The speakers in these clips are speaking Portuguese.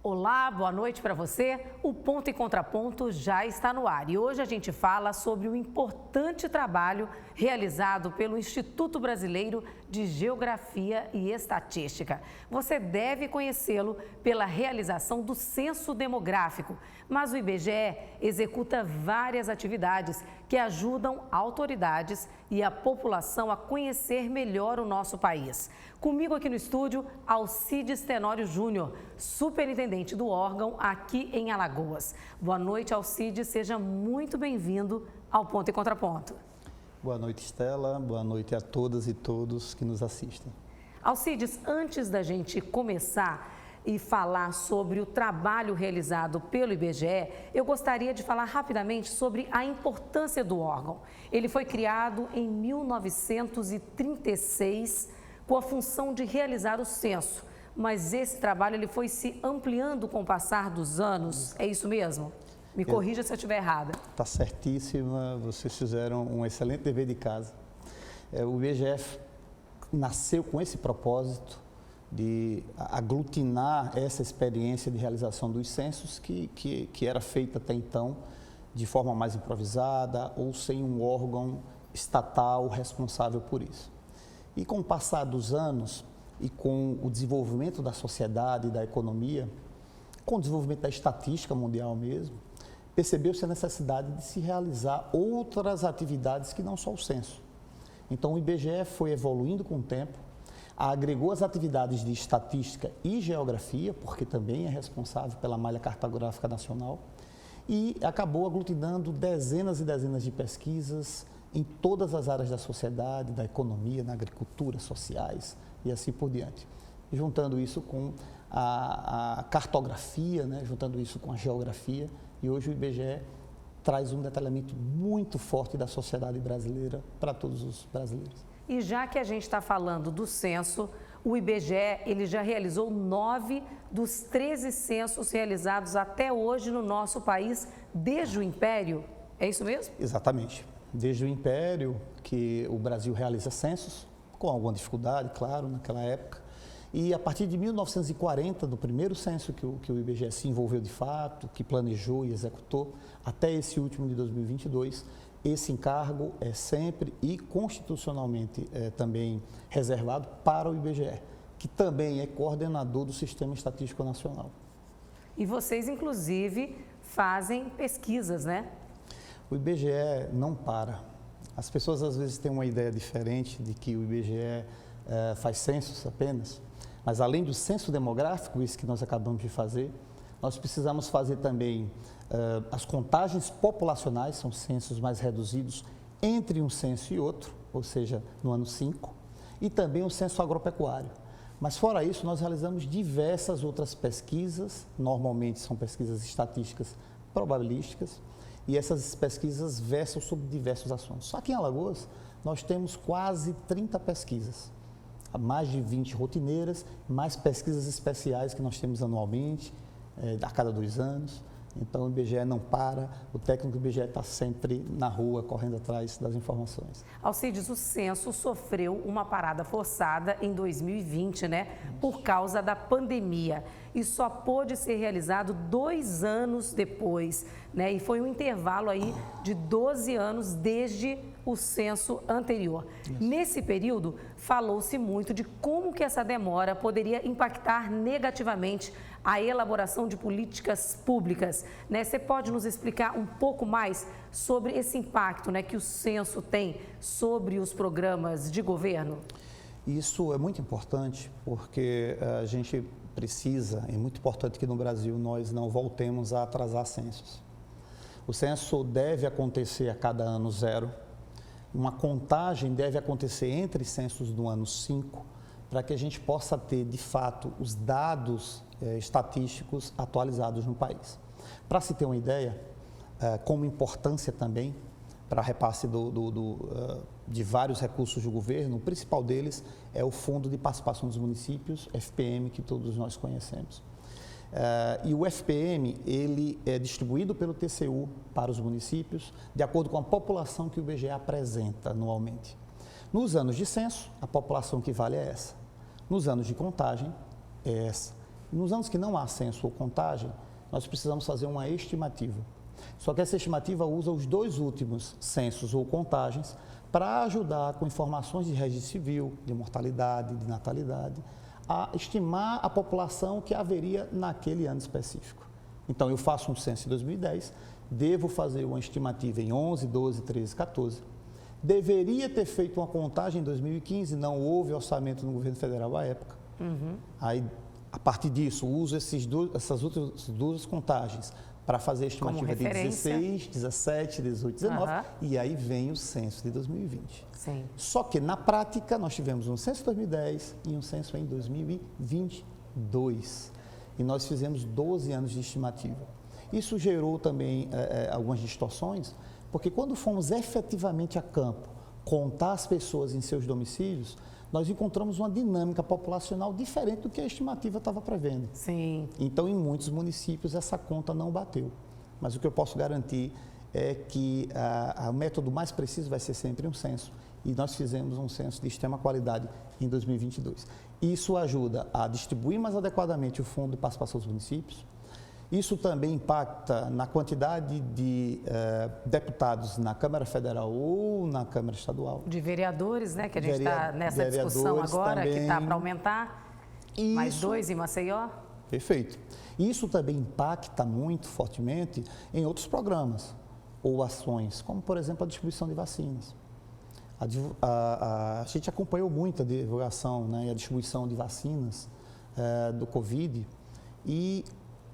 Olá, boa noite para você. O Ponto e Contraponto já está no ar e hoje a gente fala sobre o importante trabalho realizado pelo Instituto Brasileiro de Geografia e Estatística. Você deve conhecê-lo pela realização do Censo Demográfico, mas o IBGE executa várias atividades que ajudam autoridades e a população a conhecer melhor o nosso país. Comigo aqui no estúdio, Alcides Tenório Júnior, superintendente do órgão aqui em Alagoas. Boa noite, Alcides, seja muito bem-vindo ao Ponto e Contraponto. Boa noite, Estela. Boa noite a todas e todos que nos assistem. Alcides, antes da gente começar e falar sobre o trabalho realizado pelo IBGE, eu gostaria de falar rapidamente sobre a importância do órgão. Ele foi criado em 1936 com a função de realizar o censo, mas esse trabalho ele foi se ampliando com o passar dos anos, é isso mesmo? Me corrija se eu estiver errada. Está certíssima, vocês fizeram um excelente dever de casa. O IBGE nasceu com esse propósito de aglutinar essa experiência de realização dos censos que era feita até então de forma mais improvisada ou sem um órgão estatal responsável por isso. E com o passar dos anos e com o desenvolvimento da sociedade e da economia, com o desenvolvimento da estatística mundial mesmo, percebeu-se a necessidade de se realizar outras atividades que não só o censo. Então o IBGE foi evoluindo com o tempo, agregou as atividades de estatística e geografia, porque também é responsável pela malha cartográfica nacional, e acabou aglutinando dezenas e dezenas de pesquisas em todas as áreas da sociedade, da economia, na agricultura, sociais e assim por diante. Juntando isso com a cartografia, né? Juntando isso com a geografia, e hoje o IBGE traz um detalhamento muito forte da sociedade brasileira para todos os brasileiros. E já que a gente está falando do censo, o IBGE ele já realizou 9 dos 13 censos realizados até hoje no nosso país, desde o Império. É isso mesmo? Exatamente. Desde o Império que o Brasil realiza censos, com alguma dificuldade, claro, naquela época. E a partir de 1940, do primeiro censo que o IBGE se envolveu de fato, que planejou e executou, até esse último de 2022, esse encargo é sempre e constitucionalmente também reservado para o IBGE, que também é coordenador do Sistema Estatístico Nacional. E vocês, inclusive, fazem pesquisas, né? O IBGE não para. As pessoas às vezes têm uma ideia diferente de que o IBGE faz censos apenas, mas além do censo demográfico, isso que nós acabamos de fazer, nós precisamos fazer também as contagens populacionais, são censos mais reduzidos entre um censo e outro, ou seja, no ano 5, e também o censo agropecuário. Mas fora isso, nós realizamos diversas outras pesquisas, normalmente são pesquisas estatísticas probabilísticas, e essas pesquisas versam sobre diversos assuntos. Aqui em Alagoas, nós temos quase 30 pesquisas, mais de 20 rotineiras, mais pesquisas especiais que nós temos anualmente, a cada 2 anos. Então o IBGE não para, o técnico do IBGE está sempre na rua, correndo atrás das informações. Alcides, o censo sofreu uma parada forçada em 2020, né? Por causa da pandemia. E só pôde ser realizado 2 anos depois, né? E foi um intervalo aí de 12 anos desde o censo anterior. Isso. Nesse período, falou-se muito de como que essa demora poderia impactar negativamente a elaboração de políticas públicas, né? Você pode nos explicar um pouco mais sobre esse impacto, né, que o censo tem sobre os programas de governo? Isso é muito importante porque a gente precisa, é muito importante que no Brasil nós não voltemos a atrasar censos. O censo deve acontecer a cada ano 0, uma contagem deve acontecer entre censos do ano 5, para que a gente possa ter, de fato, os dados estatísticos atualizados no país. Para se ter uma ideia, como importância também para repasse de vários recursos do governo, o principal deles é o Fundo de Participação dos Municípios, FPM, que todos nós conhecemos. E o FPM, ele é distribuído pelo TCU para os municípios, de acordo com a população que o IBGE apresenta anualmente. Nos anos de censo, a população que vale é essa. Nos anos de contagem, é essa. Nos anos que não há censo ou contagem, nós precisamos fazer uma estimativa. Só que essa estimativa usa os 2 últimos censos ou contagens para ajudar com informações de registro civil, de mortalidade, de natalidade, a estimar a população que haveria naquele ano específico. Então, eu faço um censo em 2010, devo fazer uma estimativa em 11, 12, 13, 14. Deveria ter feito uma contagem em 2015, não houve orçamento no governo federal à época. Aí, a partir disso, uso essas outras 2 contagens para fazer a estimativa de 16, 17, 18, 19, e aí vem o censo de 2020. Sim. Só que, na prática, nós tivemos um censo em 2010 e um censo em 2022. E nós fizemos 12 anos de estimativa. Isso gerou também algumas distorções, porque quando fomos efetivamente a campo contar as pessoas em seus domicílios, nós encontramos uma dinâmica populacional diferente do que a estimativa estava prevendo. Sim. Então, em muitos municípios, essa conta não bateu. Mas o que eu posso garantir é que o método mais preciso vai ser sempre um censo. E nós fizemos um censo de extrema qualidade em 2022. Isso ajuda a distribuir mais adequadamente o fundo de participação dos municípios. Isso também impacta na quantidade de deputados na Câmara Federal ou na Câmara Estadual. De vereadores, né? Que a gente está nessa discussão agora, também, que está para aumentar. Isso, mais 2 em Maceió. Perfeito. Isso também impacta muito fortemente em outros programas ou ações, como, por exemplo, a distribuição de vacinas. A gente acompanhou muito a divulgação, né, e a distribuição de vacinas do Covid, e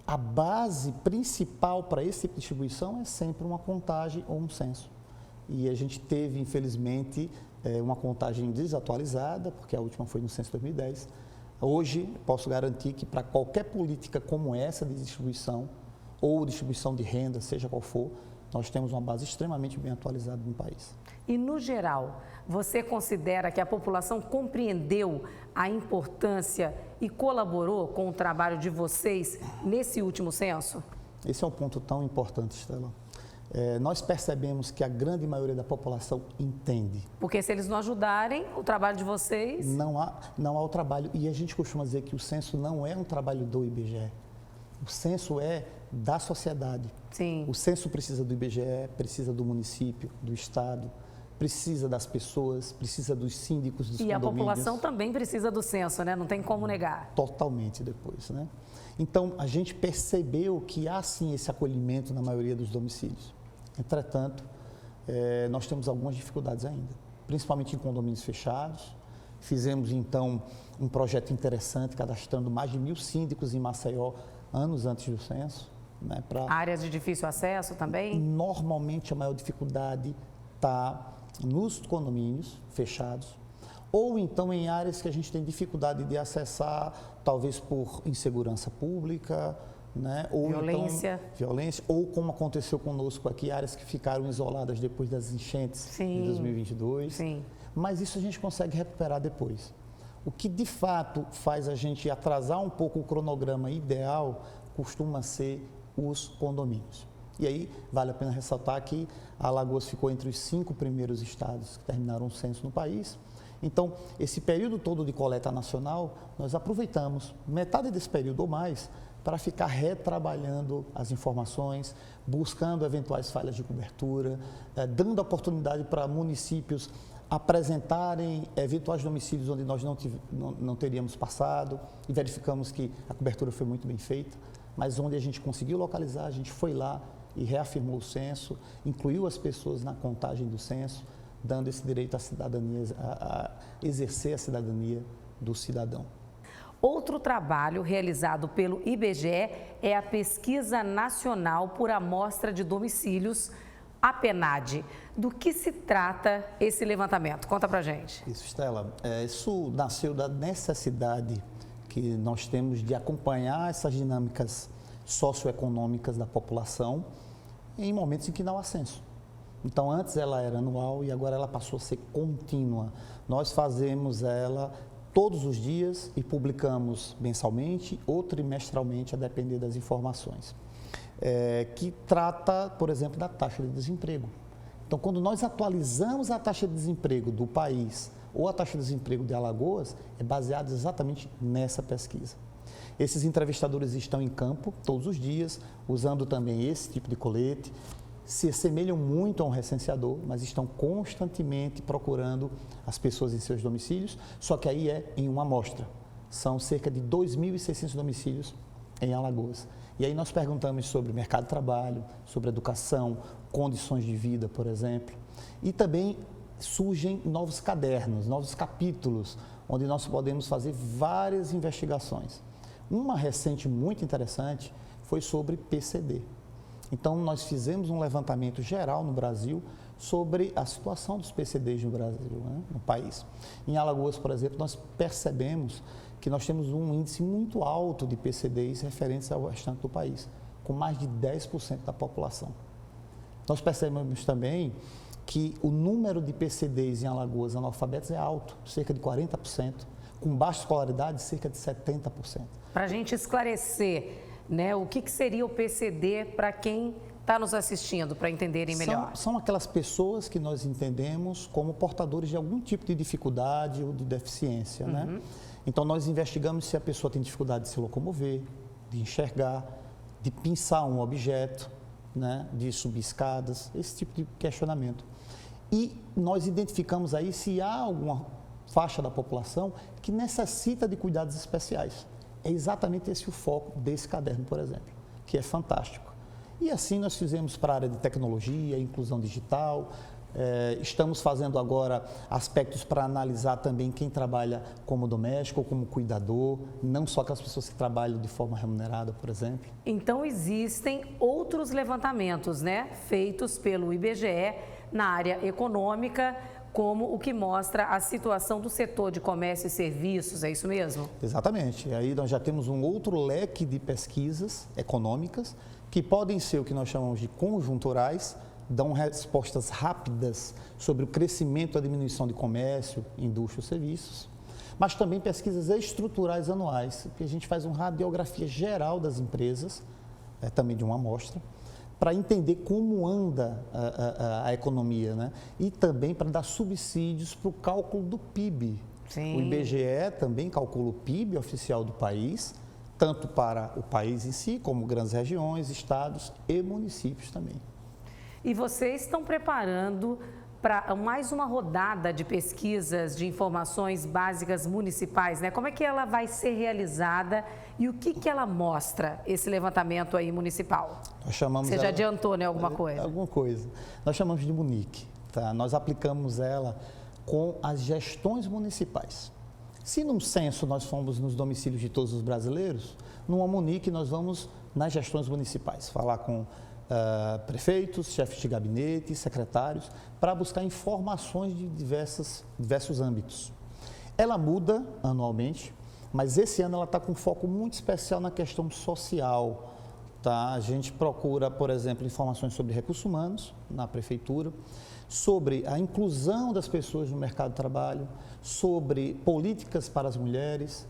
a base principal para esse tipo de distribuição é sempre uma contagem ou um censo. E a gente teve, infelizmente, uma contagem desatualizada, porque a última foi no censo de 2010. Hoje, posso garantir que para qualquer política como essa de distribuição, ou distribuição de renda, seja qual for, nós temos uma base extremamente bem atualizada no país. E, no geral, você considera que a população compreendeu a importância e colaborou com o trabalho de vocês nesse último censo? Esse é um ponto tão importante, Estela. Nós percebemos que a grande maioria da população entende. Porque se eles não ajudarem o trabalho de vocês... Não há o trabalho. E a gente costuma dizer que o censo não é um trabalho do IBGE. O censo é da sociedade. Sim. O censo precisa do IBGE, precisa do município, do estado, precisa das pessoas, precisa dos síndicos, dos condomínios. E a população também precisa do censo, né? Não tem como negar. Totalmente depois, né? Então, a gente percebeu que há sim esse acolhimento na maioria dos domicílios. Entretanto, nós temos algumas dificuldades ainda, principalmente em condomínios fechados. Fizemos, então, um projeto interessante, cadastrando mais de 1.000 síndicos em Maceió, anos antes do censo. Né, áreas de difícil acesso também? Normalmente, a maior dificuldade está nos condomínios fechados, ou então em áreas que a gente tem dificuldade de acessar, talvez por insegurança pública, né? Ou violência. Então, violência, ou como aconteceu conosco aqui, áreas que ficaram isoladas depois das enchentes de 2022. Sim. Mas isso a gente consegue recuperar depois. O que de fato faz a gente atrasar um pouco o cronograma ideal costuma ser os condomínios. E aí vale a pena ressaltar que Alagoas ficou entre os 5 primeiros estados que terminaram o censo no país. Então, esse período todo de coleta nacional, nós aproveitamos metade desse período ou mais para ficar retrabalhando as informações, buscando eventuais falhas de cobertura, dando oportunidade para municípios apresentarem eventuais domicílios onde nós não teríamos passado, e verificamos que a cobertura foi muito bem feita, mas onde a gente conseguiu localizar, a gente foi lá e reafirmou o censo, incluiu as pessoas na contagem do censo, dando esse direito à cidadania, a exercer a cidadania do cidadão. Outro trabalho realizado pelo IBGE é a Pesquisa Nacional por Amostra de Domicílios, a PNAD. Do que se trata esse levantamento? Conta pra gente. Isso, Estela. Isso nasceu da necessidade que nós temos de acompanhar essas dinâmicas socioeconômicas da população em momentos em que não há censo. Então, antes ela era anual e agora ela passou a ser contínua. Nós fazemos ela todos os dias e publicamos mensalmente ou trimestralmente, a depender das informações. Que trata, por exemplo, da taxa de desemprego. Então, quando nós atualizamos a taxa de desemprego do país ou a taxa de desemprego de Alagoas, é baseado exatamente nessa pesquisa. Esses entrevistadores estão em campo todos os dias, usando também esse tipo de colete, se assemelham muito a um recenseador, mas estão constantemente procurando as pessoas em seus domicílios, só que aí é em uma amostra. São cerca de 2.600 domicílios em Alagoas. E aí nós perguntamos sobre mercado de trabalho, sobre educação, condições de vida, por exemplo. E também surgem novos cadernos, novos capítulos, onde nós podemos fazer várias investigações. Uma recente muito interessante foi sobre PCD. Então, nós fizemos um levantamento geral no Brasil sobre a situação dos PCDs no Brasil, né, no país. Em Alagoas, por exemplo, nós percebemos que nós temos um índice muito alto de PCDs referentes ao restante do país, com mais de 10% da população. Nós percebemos também que o número de PCDs em Alagoas analfabetos é alto, cerca de 40%, com baixa escolaridade, cerca de 70%. Para a gente esclarecer, né, o que seria o PCD para quem está nos assistindo, para entenderem melhor? São aquelas pessoas que nós entendemos como portadores de algum tipo de dificuldade ou de deficiência, né? Então, nós investigamos se a pessoa tem dificuldade de se locomover, de enxergar, de pinçar um objeto, né, de subir escadas, esse tipo de questionamento. E nós identificamos aí se há alguma faixa da população que necessita de cuidados especiais. É exatamente esse o foco desse caderno, por exemplo, que é fantástico. E assim nós fizemos para a área de tecnologia, inclusão digital, estamos fazendo agora aspectos para analisar também quem trabalha como doméstico ou como cuidador, não só aquelas pessoas que trabalham de forma remunerada, por exemplo. Então, existem outros levantamentos, né, feitos pelo IBGE na área econômica, como o que mostra a situação do setor de comércio e serviços, é isso mesmo? Exatamente. Aí nós já temos um outro leque de pesquisas econômicas que podem ser o que nós chamamos de conjunturais, dão respostas rápidas sobre o crescimento e a diminuição de comércio, indústria e serviços, mas também pesquisas estruturais anuais, que a gente faz uma radiografia geral das empresas, também de uma amostra, para entender como anda a economia, né? E também para dar subsídios para o cálculo do PIB. Sim. O IBGE também calcula o PIB oficial do país, tanto para o país em si, como grandes regiões, estados e municípios também. E vocês estão preparando para mais uma rodada de pesquisas de informações básicas municipais, né? Como é que ela vai ser realizada e o que ela mostra, esse levantamento aí municipal? Nós chamamos Você já adiantou, né, alguma coisa? Alguma coisa. Nós chamamos de Munique, tá? Nós aplicamos ela com as gestões municipais. Se num censo nós fomos nos domicílios de todos os brasileiros, numa Munique nós vamos nas gestões municipais, falar com prefeitos, chefes de gabinete, secretários, para buscar informações de diversos âmbitos. Ela muda anualmente, mas esse ano ela está com um foco muito especial na questão social. Tá? A gente procura, por exemplo, informações sobre recursos humanos na prefeitura, sobre a inclusão das pessoas no mercado de trabalho, sobre políticas para as mulheres,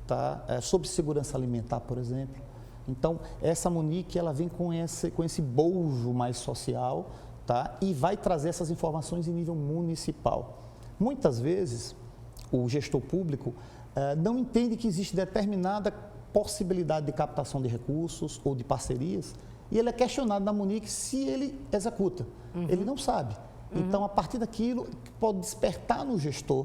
tá? Sobre segurança alimentar, por exemplo. Então, essa Munique, ela vem com esse bojo mais social, tá? E vai trazer essas informações em nível municipal. Muitas vezes, o gestor público não entende que existe determinada possibilidade de captação de recursos ou de parcerias, e ele é questionado na Munique se ele executa. Ele não sabe. Então, a partir daquilo, pode despertar no gestor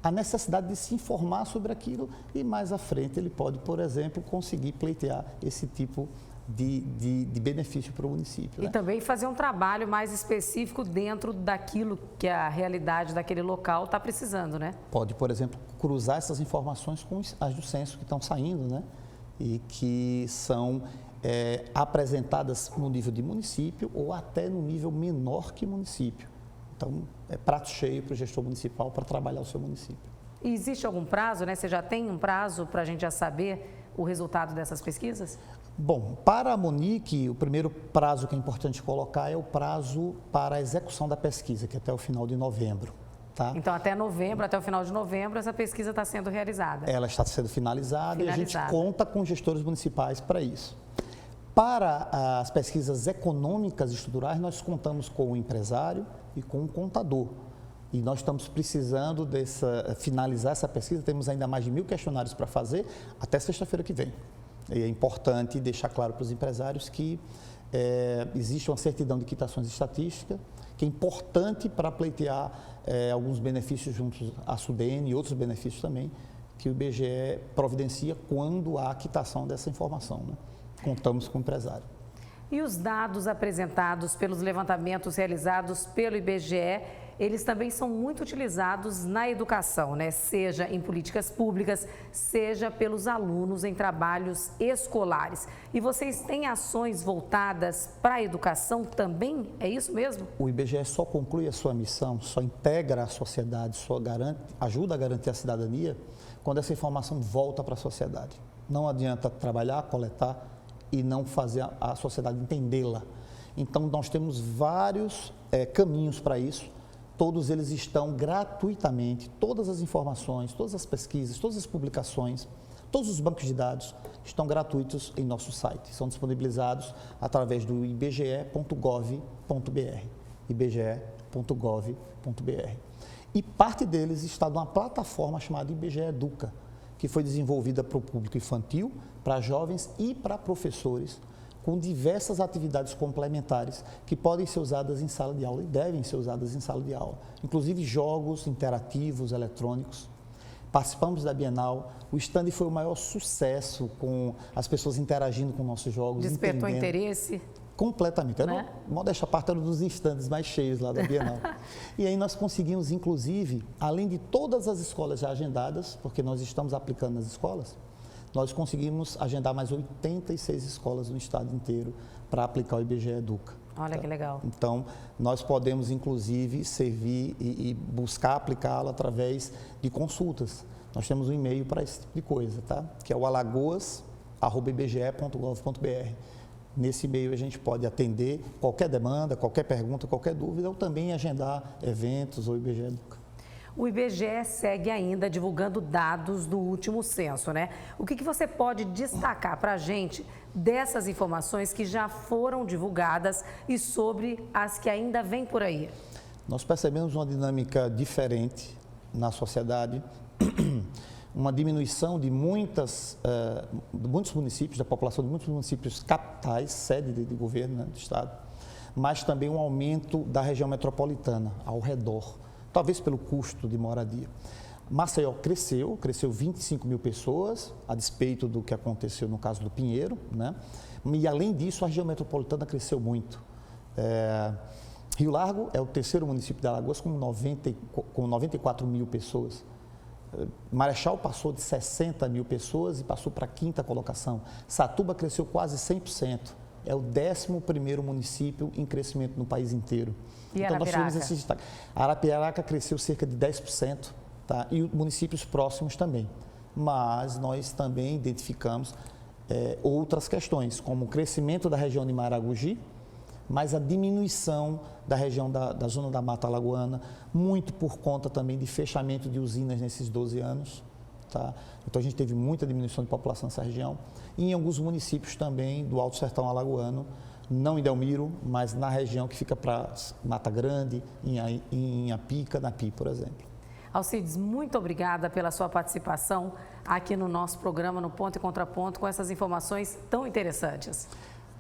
a necessidade de se informar sobre aquilo e mais à frente ele pode, por exemplo, conseguir pleitear esse tipo de benefício para o município. E também fazer um trabalho mais específico dentro daquilo que a realidade daquele local está precisando, né? Pode, por exemplo, cruzar essas informações com as do censo que estão saindo, né? E que são apresentadas no nível de município ou até no nível menor que município. Então, é prato cheio para o gestor municipal para trabalhar o seu município. E existe algum prazo, né? Você já tem um prazo para a gente já saber o resultado dessas pesquisas? Bom, para a Munique, o primeiro prazo que é importante colocar é o prazo para a execução da pesquisa, que é até o final de novembro. Tá? Então, até novembro, até o final de novembro, essa pesquisa está sendo realizada. Ela está sendo finalizada e a gente conta com gestores municipais para isso. Para as pesquisas econômicas e estruturais, nós contamos com o empresário e com o contador, E nós estamos precisando finalizar essa pesquisa, temos ainda mais de 1.000 questionários para fazer até sexta-feira que vem. E é importante deixar claro para os empresários que existe uma certidão de quitações estatísticas, que é importante para pleitear alguns benefícios juntos à SUDENE e outros benefícios também, que o IBGE providencia quando há quitação dessa informação, né? Contamos com o empresário. E os dados apresentados pelos levantamentos realizados pelo IBGE, eles também são muito utilizados na educação, né? Seja em políticas públicas, seja pelos alunos em trabalhos escolares. E vocês têm ações voltadas para a educação também? É isso mesmo? O IBGE só conclui a sua missão, só integra a sociedade, ajuda a garantir a cidadania quando essa informação volta para a sociedade. Não adianta trabalhar, coletar e não fazer a sociedade entendê-la. Então, nós temos vários caminhos para isso. Todos eles estão gratuitamente, todas as informações, todas as pesquisas, todas as publicações, todos os bancos de dados estão gratuitos em nosso site. São disponibilizados através do ibge.gov.br, ibge.gov.br. E parte deles está numa plataforma chamada IBGE Educa, que foi desenvolvida para o público infantil, para jovens e para professores, com diversas atividades complementares que podem ser usadas em sala de aula e devem ser usadas em sala de aula, inclusive jogos interativos, eletrônicos. Participamos da Bienal, o stand foi o maior sucesso, com as pessoas interagindo com nossos jogos. Despertou interesse? Completamente. Né? Modéstia à parte, era um dos stands mais cheios lá da Bienal. E aí nós conseguimos, inclusive, além de todas as escolas já agendadas, porque nós estamos aplicando nas escolas, nós conseguimos agendar mais 86 escolas no estado inteiro para aplicar o IBGE Educa. Olha que legal. Então, nós podemos, inclusive, servir e buscar aplicá-lo através de consultas. Nós temos um e-mail para esse tipo de coisa, tá? Que é o alagoas@ibge.gov.br. Nesse e-mail a gente pode atender qualquer demanda, qualquer pergunta, qualquer dúvida, ou também agendar eventos ou IBGE Educa. O IBGE segue ainda divulgando dados do último censo, né? O que você pode destacar para a gente dessas informações que já foram divulgadas e sobre as que ainda vêm por aí? Nós percebemos uma dinâmica diferente na sociedade, uma diminuição de muitos municípios, da população de muitos municípios capitais, sede de governo, né, do estado, mas também um aumento da região metropolitana ao redor, talvez pelo custo de moradia. Maceió cresceu 25 mil pessoas, a despeito do que aconteceu no caso do Pinheiro, né? E além disso, a região metropolitana cresceu muito. Rio Largo é o terceiro município de Alagoas com 94 mil pessoas. Marechal passou de 60 mil pessoas e passou para a quinta colocação. Satuba cresceu quase 100%. É o 11º município em crescimento no país inteiro. E então, nós tivemos esse destaque. Arapiraca cresceu cerca de 10%, tá? E municípios próximos também. Mas nós também identificamos outras questões, como o crescimento da região de Maragogi, mas a diminuição da região da zona da Mata Alagoana, muito por conta também de fechamento de usinas nesses 12 anos. Tá? Então, a gente teve muita diminuição de população nessa região. E em alguns municípios também do Alto Sertão Alagoano, não em Delmiro, mas na região que fica para Mata Grande, em Inhapica, Napi, por exemplo. Alcides, muito obrigada pela sua participação aqui no nosso programa No Ponto e Contraponto, com essas informações tão interessantes.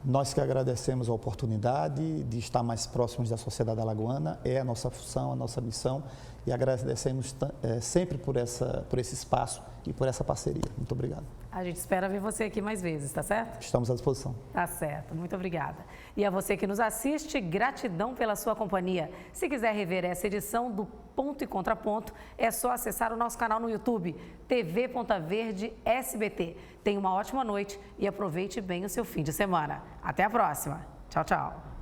Nós que agradecemos a oportunidade de estar mais próximos da sociedade alagoana, é a nossa função, a nossa missão, e agradecemos sempre por esse espaço e por essa parceria. Muito obrigado. A gente espera ver você aqui mais vezes, tá certo? Estamos à disposição. Tá certo, muito obrigada. E a você que nos assiste, gratidão pela sua companhia. Se quiser rever essa edição do Ponto e Contraponto, é só acessar o nosso canal no YouTube, TV Ponta Verde SBT. Tenha uma ótima noite e aproveite bem o seu fim de semana. Até a próxima. Tchau, tchau.